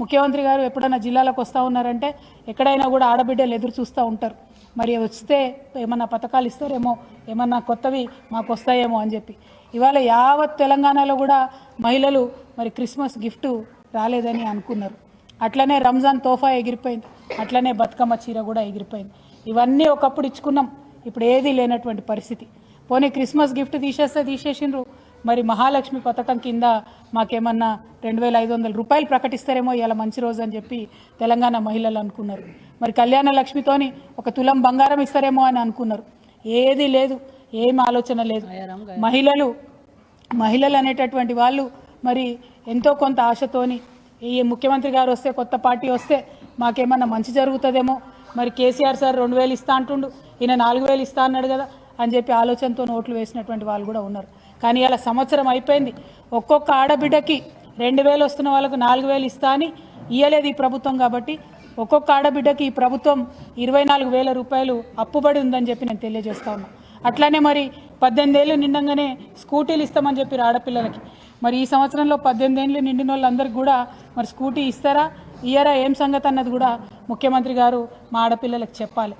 ముఖ్యమంత్రి గారు ఎప్పుడైనా జిల్లాలకు వస్తూ ఉన్నారంటే ఎక్కడైనా కూడా ఆడబిడ్డలు ఎదురు చూస్తూ ఉంటారు. మరి వస్తే ఏమన్నా పథకాలు ఇస్తారేమో, ఏమన్నా కొత్తవి మాకు వస్తాయేమో అని చెప్పి. ఇవాళ యావత్ తెలంగాణలో కూడా మహిళలు మరి క్రిస్మస్ గిఫ్ట్ రాలేదని అనుకున్నారు. అట్లనే రంజాన్ తోఫా ఎగిరిపోయింది, అట్లనే బతుకమ్మ చీర కూడా ఎగిరిపోయింది. ఇవన్నీ ఒకప్పుడు ఇచ్చుకున్నాం, ఇప్పుడు ఏదీ లేనటువంటి పరిస్థితి. పోనీ క్రిస్మస్ గిఫ్ట్ తీసేసిండ్రు, మరి మహాలక్ష్మి పథకం కింద మాకేమన్నా 2500 రూపాయలు ప్రకటిస్తారేమో ఇలా మంచి రోజు అని చెప్పి తెలంగాణ మహిళలు అనుకున్నారు. మరి కళ్యాణ లక్ష్మితోని 1 తులం బంగారం ఇస్తారేమో అని అనుకున్నారు. ఏది లేదు, ఏం ఆలోచన లేదు. మహిళలు అనేటటువంటి వాళ్ళు మరి ఎంతో కొంత ఆశతోని ఈ ముఖ్యమంత్రి గారు వస్తే, కొత్త పార్టీ వస్తే మాకేమన్నా మంచి జరుగుతుందేమో, మరి కేసీఆర్ సార్ 2000 ఇస్తా అంటుండు, ఈయన 4000 ఇస్తా అన్నాడు కదా అని చెప్పి ఆలోచనతో ఓట్లు వేసినటువంటి వాళ్ళు కూడా ఉన్నారు. కానీ ఇలా సంవత్సరం అయిపోయింది, ఒక్కొక్క ఆడబిడ్డకి 2000 వస్తున్న వాళ్ళకు 4000 ఇస్తా అని ఇయ్యలేదు ఈ ప్రభుత్వం. కాబట్టి ఒక్కొక్క ఆడబిడ్డకి ఈ ప్రభుత్వం 24,000 రూపాయలు అప్పుబడి ఉందని చెప్పి నేను తెలియజేస్తా ఉన్నా. అట్లానే మరి 18 ఏళ్ళు నిండంగానే స్కూటీలు ఇస్తామని చెప్పి ఆడపిల్లలకి, మరి ఈ సంవత్సరంలో 18 ఏళ్ళు నిండిన వాళ్ళందరికీ కూడా మరి స్కూటీ ఇస్తారా ఇయ్యరా ఏం సంగతి అన్నది కూడా ముఖ్యమంత్రి గారు మా ఆడపిల్లలకు చెప్పాలి.